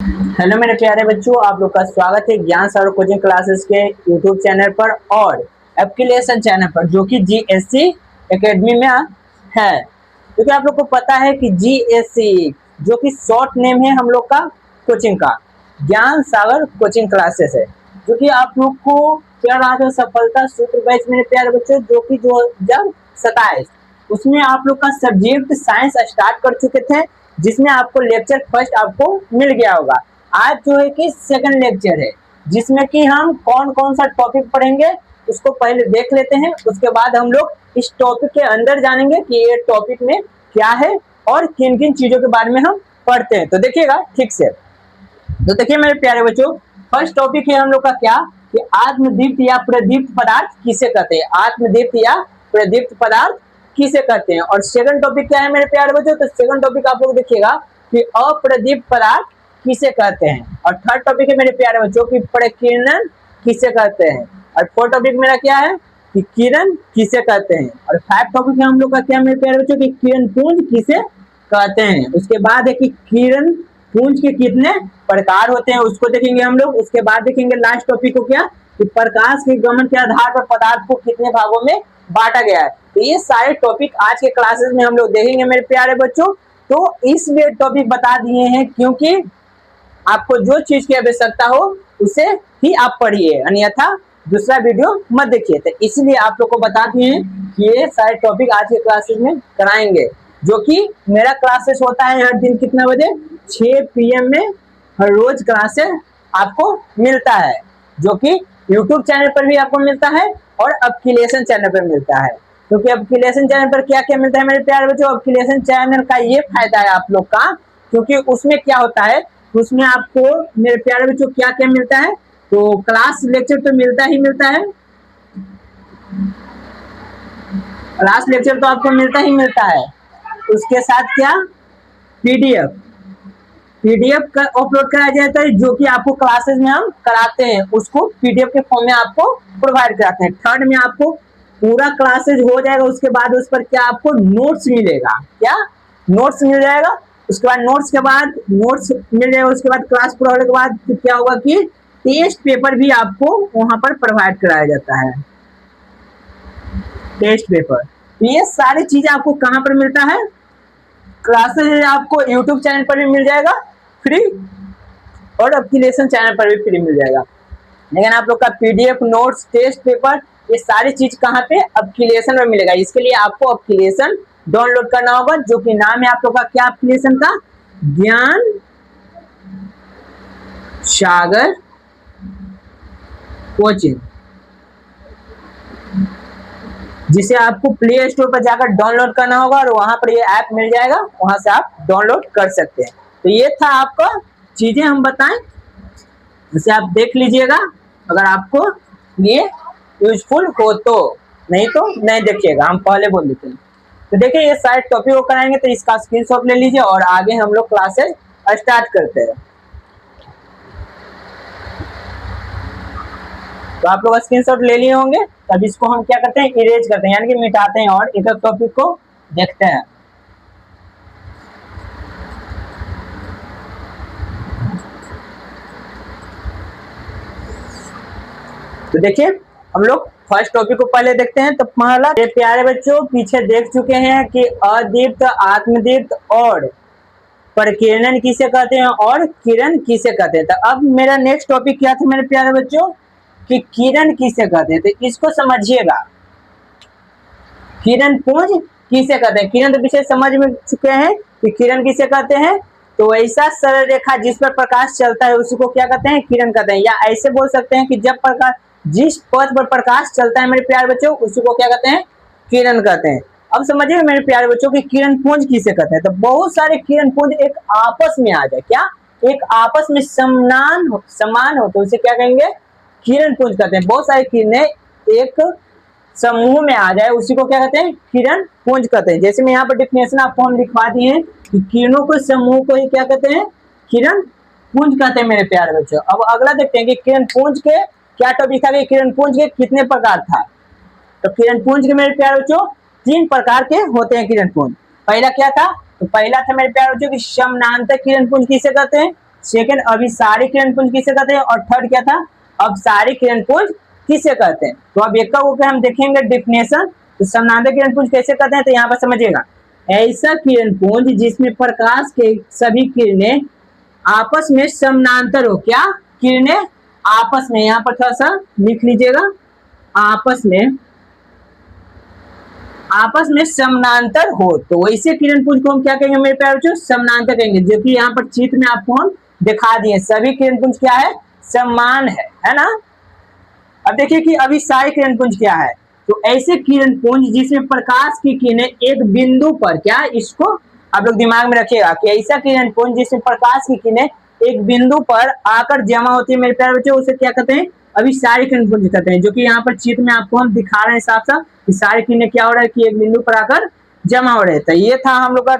Hello मेरे प्यारे बच्चों, आप लोग का स्वागत है ज्ञान सागर कोचिंग क्लासेस के यूट्यूब चैनल पर और एप्लीकेशन चैनल पर, जो कि जीएससी एकेडमी में है। क्योंकि आप लोग को पता है कि जीएससी जो कि शॉर्ट नेम है हम लोग का कोचिंग का, ज्ञान सागर कोचिंग क्लासेस है, जो कि आप लोग को क्या रहा था सफलता सूत्र बैच मेरे प्यारे बच्चों, जो कि 2027 उसमें आप लोग का सब्जेक्ट साइंस स्टार्ट कर चुके थे, जिसमें आपको लेक्चर फर्स्ट आपको मिल गया होगा। आज जो है कि सेकंड लेक्चर है, जिसमें कि हम कौन कौन सा टॉपिक पढ़ेंगे उसको पहले देख लेते हैं। उसके बाद हम लोग इस टॉपिक के अंदर जानेंगे कि ये टॉपिक में क्या है और किन किन चीजों के बारे में हम पढ़ते हैं। तो देखिएगा ठीक से। तो देखिए मेरे प्यारे बच्चों, फर्स्ट टॉपिक है हम लोग का क्या कि आत्मदीप्त या प्रदीप्त पदार्थ किसे कहते हैं। आत्मदीप्त या प्रदीप्त पदार्थ किसे कहते हैं। और सेकंड टॉपिक क्या है मेरे प्यारे बच्चों, तो सेकंड टॉपिक आप लोग देखिएगा कि अप्रदीप्त पदार्थ किसे कहते हैं। और थर्ड टॉपिक है मेरे प्यारे बच्चों की प्रकीर्णन किसे कहते हैं। और फोर्थ टॉपिक मेरा क्या है कि किरण किसे कहते हैं। और फाइव टॉपिक है हम लोग का क्या मेरे प्यारे बच्चों की किरण पुंज किसे कहते हैं। उसके बाद है कि किरण पुंज के कितने प्रकार होते हैं, उसको देखेंगे हम लोग। उसके बाद देखेंगे लास्ट टॉपिक को क्या कि प्रकाश के गमन के आधार पर पदार्थ को कितने भागों में बांटा गया है। तो ये सारे टॉपिक आज के क्लासेस में हम लोग देखेंगे मेरे प्यारे बच्चों। तो इसलिए टॉपिक बता दिए हैं क्योंकि आपको जो चीज की आवश्यकता हो उसे ही आप पढ़िए, अन्यथा दूसरा वीडियो मत देखिए। तो इसलिए आप लोग को बता दिए हैं कि ये सारे टॉपिक आज के क्लासेस में कराएंगे, जो कि मेरा क्लासेस होता है हर दिन कितना बजे 6 PM में हर रोज क्लासेस आपको मिलता है, जो कि यूट्यूब चैनल पर भी आपको मिलता है और एप्लीकेशन चैनल पर मिलता है। क्योंकि एप्लीकेशन चैनल पर क्या क्या मिलता है मेरे प्यारे बच्चों, एप्लीकेशन चैनल का ये फायदा है आप लोग का, क्योंकि उसमें क्या होता है, उसमें आपको मेरे प्यारे बच्चों क्या क्या मिलता है, तो क्लास लेक्चर तो मिलता ही मिलता है, क्लास लेक्चर तो आपको मिलता ही मिलता है। उसके साथ क्या पीडीएफ का अपलोड कराया जाता है, जो कि आपको क्लासेस में हम कराते हैं, उसको पीडीएफ के फॉर्म में आपको प्रोवाइड कराते हैं। थर्ड में आपको पूरा क्लासेस हो जाएगा, उसके बाद उस पर क्या आपको नोट्स मिलेगा, क्या नोट्स मिल जाएगा। उसके बाद नोट्स मिल जाएगा, उसके बाद क्लास पूरा होने के बाद क्या होगा कि टेस्ट पेपर भी आपको वहां पर प्रोवाइड कराया जाता है, टेस्ट पेपर। ये सारी चीजें आपको कहां पर मिलता है, क्लासेस आपको यूट्यूब चैनल पर भी मिल जाएगा फ्री और एप्लीकेशन चैनल पर भी फ्री मिल जाएगा। लेकिन आप लोग का पीडीएफ, नोट्स, टेस्ट पेपर, ये सारी चीज कहाँ पे एप्लीकेशन में मिलेगा। इसके लिए आपको एप्लीकेशन डाउनलोड करना होगा, जो कि नाम है आप लोग का क्या एप्लीकेशन का, ज्ञान सागर कोचिंग, जिसे आपको प्ले स्टोर पर जाकर डाउनलोड करना होगा और वहां पर ये ऐप मिल जाएगा, वहां से आप डाउनलोड कर सकते हैं। तो ये था आपका चीजें हम बताएं, इसे आप देख लीजिएगा अगर आपको ये यूजफुल हो तो, नहीं तो नहीं देखिएगा, हम पहले बोल देते हैं। तो देखिए ये सारे टॉपिक को कराएंगे, तो इसका स्क्रीनशॉट ले लीजिए और आगे हम लोग क्लासेस स्टार्ट करते हैं। तो आप लोग स्क्रीनशॉट ले लिए होंगे, तब इसको हम क्या करते हैं, इरेज करते हैं, यानी कि मिटाते हैं और एक एक टॉपिक को देखते हैं। तो देखिए हम लोग फर्स्ट टॉपिक को पहले देखते हैं। तो पहला, ये प्यारे बच्चों पीछे देख चुके हैं कि अदीप्त, आत्मदीप्त और प्रकीर्णन किसे कहते हैं और किरण किसे कहते हैं। तो अब मेरा नेक्स्ट टॉपिक क्या था मेरे प्यारे बच्चों कि किरण किसे कहते हैं। तो इसको समझिएगा, किरण पुंज किसे कहते हैं। किरण तो पीछे समझ में चुके हैं कि किरण किसे कहते हैं, तो ऐसा सरल रेखा जिस पर प्रकाश चलता है उसी को क्या कहते हैं, किरण कहते हैं। या ऐसे बोल सकते हैं कि जब प्रकाश, जिस पथ पर प्रकाश चलता है मेरे प्यारे बच्चों, उसी को क्या कहते हैं, किरण कहते हैं। अब समझिए मेरे प्यारे बच्चों की किरण पुंज किसे कहते हैं। तो बहुत सारे किरण पुंज एक आपस में आ जाए, क्या एक आपस में समान हो तो उसे क्या कहेंगे, किरण पुंज कहते हैं। बहुत सारे किरणें एक समूह में आ जाए उसी को क्या कहते हैं, किरण पुंज कहते हैं। जैसे मैं यहाँ पर डिफिनेशन आपको हम लिखवा दिए हैं कि किरणों के समूह को ही क्या कहते हैं, किरण पुंज कहते हैं मेरे प्यारे बच्चों। अब अगला देखते हैं कि किरण पुंज के क्या टॉपिक था, किरण पुंज के कितने प्रकार था। तो किरण पुंज के मेरे प्यारे बच्चों 3 प्रकार के होते हैं किरण पुंज। पहला क्या था, तो पहला था मेरे प्यारे बच्चों की समानांतर किरण पुंज किसे कहते हैं, सेकंड अभिसारी किरण पुंज किसे कहते हैं, और थर्ड क्या था, अपसारी किरण पुंज किसे कहते हैं। तो अब एक का हम देखेंगे डिफिनेशन। तो समानांतर किरण पुंज कैसे कहते हैं, तो यहाँ पर समझिएगा, ऐसा किरण पुंज जिसमें प्रकाश के सभी किरणें आपस में समानांतर हो। क्या किरणें आपस में, यहाँ पर थोड़ा सा लिख लीजिएगा, आपस में समानांतर हो, तो वैसे किरण पुंज को हम क्या कहेंगे मेरे प्यारे बच्चों, समानांतर कहेंगे। जो कि यहाँ पर चित्र में आपको हम दिखा दिए, सभी किरण पुंज क्या है, समान है ना। अब देखिए कि अभिसारी किरण पुंज क्या है। तो ऐसे किरण पुंज जिसमें प्रकाश की किरणें एक बिंदु पर, क्या इसको आप लोग दिमाग में रखिएगा कि ऐसा किरण पुंज जिसमें प्रकाश की किरणें एक बिंदु पर आकर जमा होती है मेरे प्यारे बच्चों, उसे क्या कहते हैं, अभिसारी किरण पुंज कहते हैं। जो कि यहाँ पर चित्र में आपको हम दिखा रहे हैं साफ साफ कि सारी किरणें क्या हो रहा है कि एक बिंदु पर आकर जमा हो रहे हैं। तो ये था हम लोग का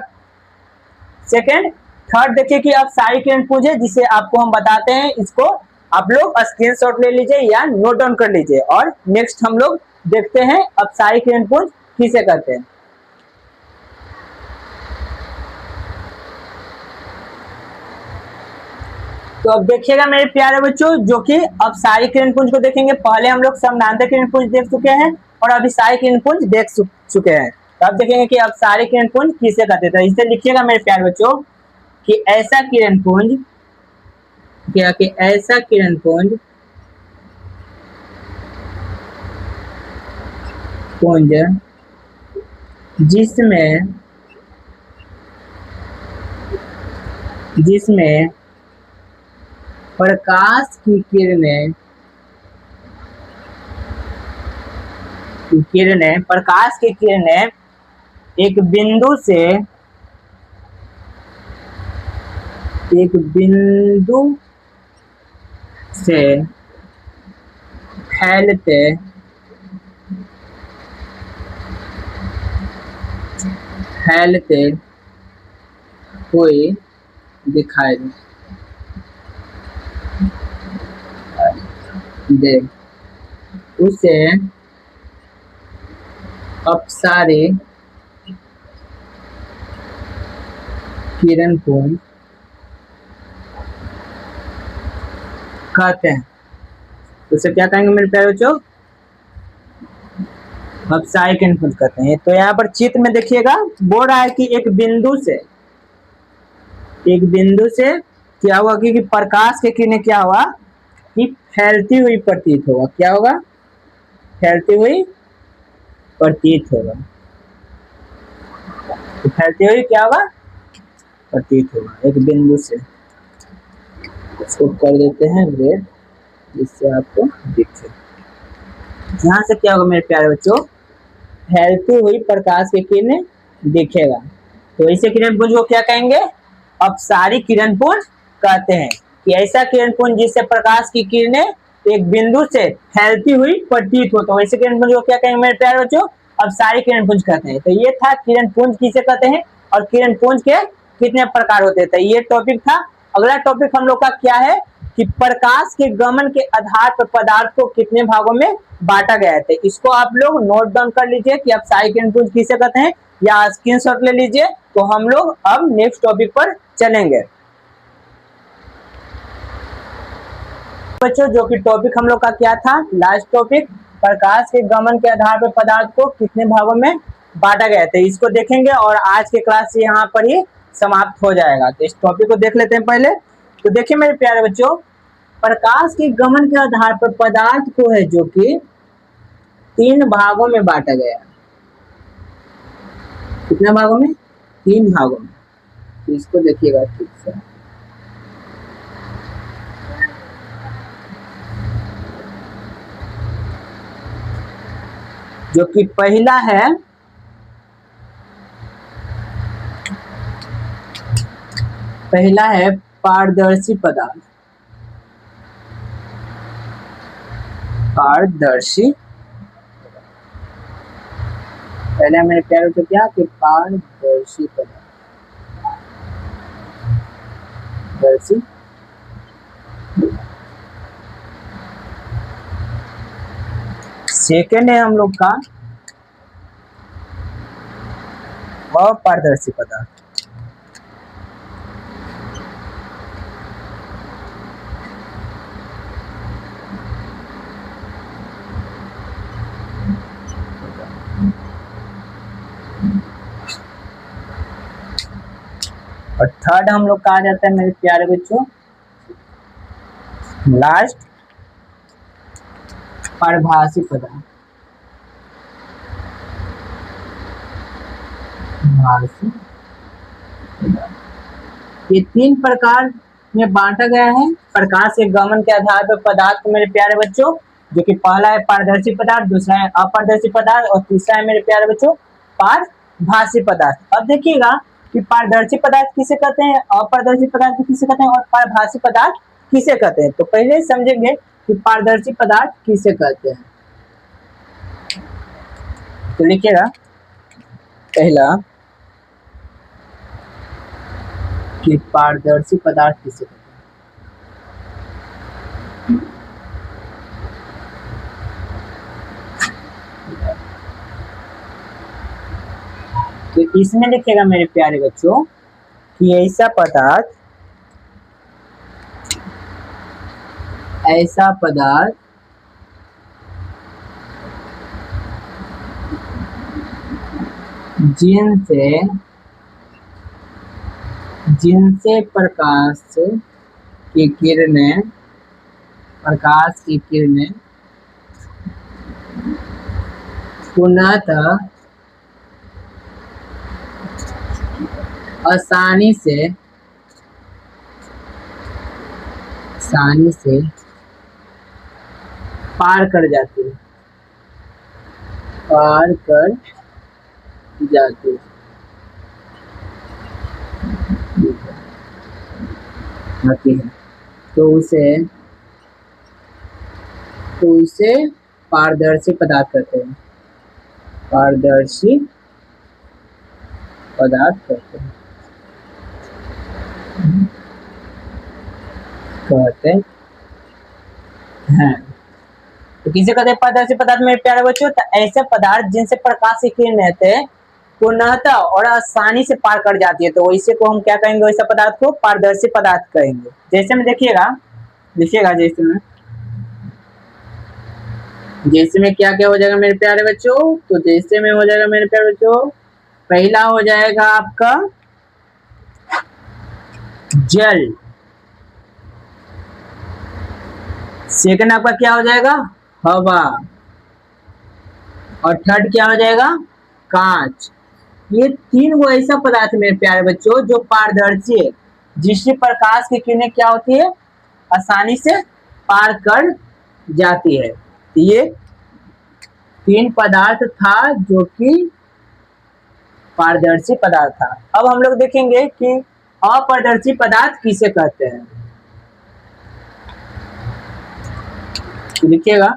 सेकेंड। थर्ड देखिए कि अब सारी किरण पुंज है जिसे आपको हम बताते हैं, इसको आप लोग स्क्रीनशॉट ले लीजिए या नोट डाउन कर लीजिए। और नेक्स्ट हम लोग देखते हैं अब सारी किरण पुंज किसे कहते हैं। तो अब देखिएगा मेरे प्यारे बच्चों, जो कि अब सारी किरण पुंज को देखेंगे। पहले हम लोग समानांतर किरण पुंज देख चुके हैं और अभी सारी किरण पुंज देख चुके हैं। तो अब देखेंगे कि अब सारी किरण पुंज किसे कहते हैं। तो इसे लिखिएगा मेरे प्यारे बच्चों कि ऐसा किरण पुंज, क्या कि ऐसा किरण पुंज जिसमें प्रकाश की किरणें एक बिंदु से फैलते हुए दिखाई दे, उसे अपसारी किरण पुंज कहते हैं। उसे क्या कहेंगे मेरे प्यारे बच्चों, अपसारी किरण पुंज कहते हैं। तो यहाँ पर चित्र में देखिएगा बोल रहा है कि एक बिंदु से क्या हुआ कि प्रकाश के किरणें क्या हुआ कि फैलती हुई प्रतीत होगा। क्या होगा, फैलती हुई प्रतीत होगा। तो फैलती हुई क्या होगा, प्रतीत होगा एक बिंदु से। इसको कर देते हैं रेड जिससे आपको दिखे। यहाँ से क्या होगा मेरे प्यारे बच्चों, फैलती हुई प्रकाश की किरणें दिखेगा। तो ऐसे किरण पुंज को क्या कहेंगे, अपसारी किरण पुंज कहते हैं। कि ऐसा किरण पुंज जिससे प्रकाश की किरणें एक बिंदु से फैलती हुई प्रतीत हो, तो ऐसे किरण पुंज को क्या कहेंगे मेरे प्यारे बच्चों, अपसारी किरण पुंज कहते हैं। तो ये था किरण पुंज किसे कहते हैं और किरण पुंज के कितने प्रकार होते हैं। तो ये टॉपिक था। अगला टॉपिक हम लोग का क्या है कि प्रकाश के गमन के आधार पर पदार्थ को कितने भागों में बांटा गया है। तो इसको आप लोग नोट डाउन कर लीजिए कि अपसारी किरण पुंज किसे कहते हैं, या स्क्रीनशॉट ले लीजिए। तो हम लोग अब नेक्स्ट टॉपिक पर चलेंगे बच्चों। जो कि टॉपिक हम लोग का क्या था, लास्ट टॉपिक, प्रकाश के गमन के आधार पर पदार्थ को कितने भागों में बांटा गया था, इसको देखेंगे और आज के क्लास यहाँ पर ही समाप्त हो जाएगा। तो इस टॉपिक को देख लेते हैं पहले। तो देखिए मेरे प्यारे बच्चों, प्रकाश के गमन के आधार पर पदार्थ को है जो कि 3 भागों में बांटा गया। कितने भागों में, 3 भागों में। तो इसको देखिएगा ठीक से। जो कि पहला है पारदर्शी पदार्थ। पारदर्शी, पहले मेरे प्यारे तो क्या कि पारदर्शी पदार्थ। सेकेंड है हम लोग का अपारदर्शी पदार्थ। और थर्ड हम लोग कहा जाता है मेरे प्यारे बच्चों लास्ट परिभाषी पदार्थ। ये तीन प्रकार में बांटा गया है प्रकाश के गमन के आधार पर पदार्थ को मेरे प्यारे बच्चों, जो कि पहला है पारदर्शी पदार्थ, दूसरा है अपारदर्शी पदार्थ और तीसरा है मेरे प्यारे बच्चों पारभासी पदार्थ। अब देखिएगा कि पारदर्शी पदार्थ किसे कहते हैं, अपारदर्शी पदार्थ किसे कहते हैं और पारभासी पदार्थ किसे कहते हैं। तो पहले समझेंगे कि पारदर्शी पदार्थ किसे कहते हैं। तो लिखिएगा पहला कि पारदर्शी पदार्थ किसे कहते हैं। तो इसमें लिखेगा मेरे प्यारे बच्चों कि ऐसा पदार्थ जिनसे प्रकाश की किरणें पुनः आसानी से पार कर जाती है। तो उसे पारदर्शी पदार्थ कहते हैं। कहते हैं। तो किसे कहते हैं पारदर्शी पदार्थ मेरे प्यारे बच्चों, तो ऐसे पदार्थ जिनसे प्रकाश की किरणें पुनः और आसानी से पार कर जाती है, तो इसे को हम क्या कहेंगे, वैसा पदार्थ को पारदर्शी पदार्थ कहेंगे। जैसे में देखिएगा जैसे में क्या क्या हो जाएगा मेरे प्यारे बच्चों, तो जैसे में हो जाएगा मेरे प्यारे बच्चों, पहला हो जाएगा आपका जल, सेकंड आपका क्या हो जाएगा हवा, और थर्ड क्या हो जाएगा कांच। ये तीन वो ऐसा पदार्थ मेरे प्यारे बच्चों जो पारदर्शी है, जिससे प्रकाश की किरणें क्या होती है आसानी से पार कर जाती है। तो ये तीन पदार्थ था जो कि पारदर्शी पदार्थ था। अब हम लोग देखेंगे कि अपारदर्शी पदार्थ किसे कहते हैं। लिखिएगा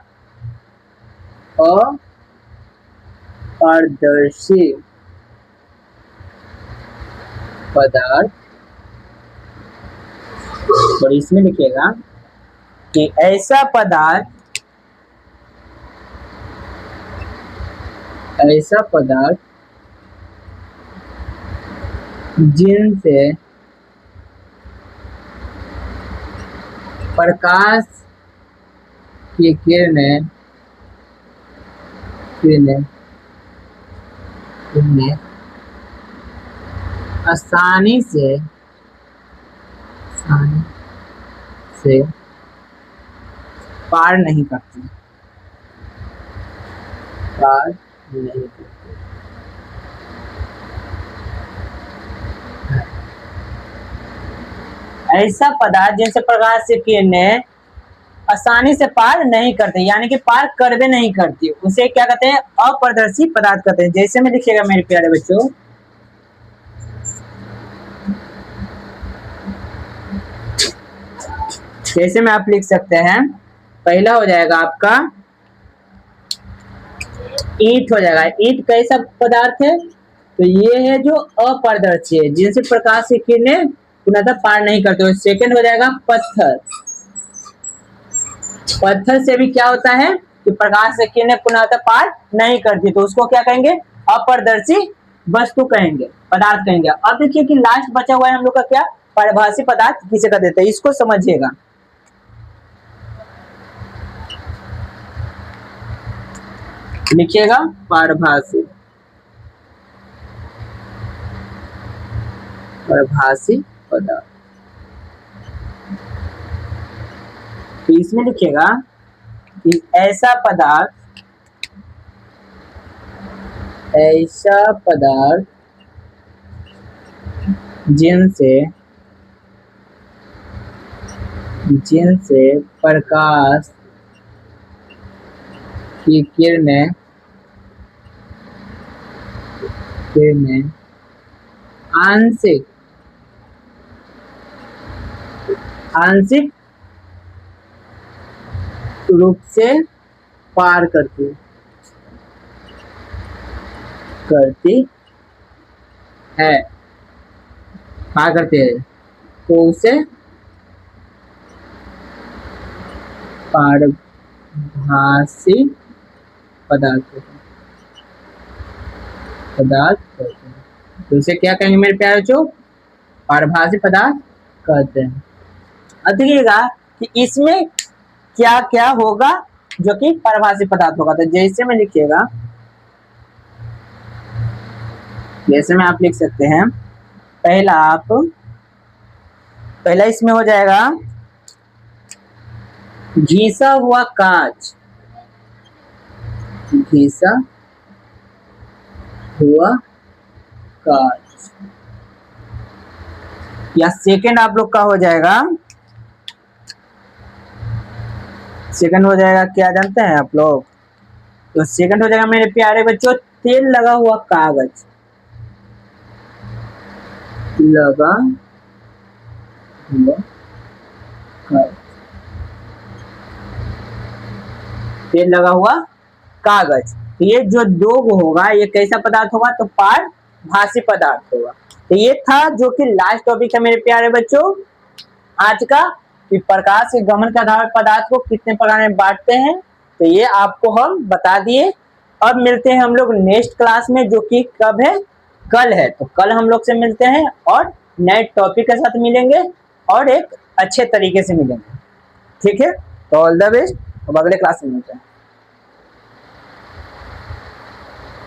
अपारदर्शी पदार्थ, और इसमें लिखिएगा कि ऐसा पदार्थ जिनसे प्रकाश की किरणें आसानी से पार नहीं करती। ऐसा पदार्थ जिनसे प्रकाश की किरणें आसानी से पार नहीं करते, यानी कि पार करवे नहीं करती, उसे क्या कहते हैं अपारदर्शी पदार्थ कहते हैं। जैसे में देखिएगा मेरे प्यारे बच्चों, जैसे में आप लिख सकते हैं, पहला हो जाएगा आपका ईंट हो जाएगा। ईंट कैसा पदार्थ है, तो ये है जो अपारदर्शी है, जिनसे प्रकाश की किरणें पुनः पार नहीं करते। सेकंड हो जाएगा पत्थर। पत्थर से भी क्या होता है कि प्रकाश की किरणें पुनः पार नहीं करती, तो उसको क्या कहेंगे अपारदर्शी वस्तु कहेंगे, पदार्थ कहेंगे। अब देखिए कि लास्ट बचा हुआ है हम लोग का क्या, पारभासी पदार्थ किसे कहते हैं, इसको समझिएगा। लिखिएगा पारभासी। परभासी पदार्थ। तो इसमें लिखिएगा कि ऐसा पदार्थ जिनसे प्रकाश की किरणें आंशिक रूप से पार करती है, तो उसे पारभासी पदार्थ कहते हैं। तो इसे क्या कहेंगे मेरे प्यारे बच्चों? पारभासी पदार्थ कहते हैं। अब देखिएगा कि इसमें क्या क्या होगा जो कि पारभासी पदार्थ होगा। तो जैसे में लिखिएगा, जैसे में आप लिख सकते हैं, पहला इसमें हो जाएगा घिसा हुआ कांच, या सेकंड आप लोग का हो जाएगा, क्या जानते हैं आप लोग? तो सेकंड हो जाएगा मेरे प्यारे बच्चों तेल लगा हुआ कागज। तेल लगा हुआ कागज। तो ये जो दो होगा ये कैसा पदार्थ होगा? तो पारभासी पदार्थ होगा। तो ये था जो कि लास्ट टॉपिक है मेरे प्यारे बच्चों आज का, कि प्रकाश के गमन के आधार पदार्थ को कितने प्रकार में बांटते हैं। तो ये आपको हम बता दिए। अब मिलते हैं हम लोग नेक्स्ट क्लास में, जो कि कब है? कल है। तो कल हम लोग से मिलते हैं और नए टॉपिक के साथ मिलेंगे और एक अच्छे तरीके से मिलेंगे। ठीक है, तो ऑल द बेस्ट। अब अगले क्लास में मिलते हैं।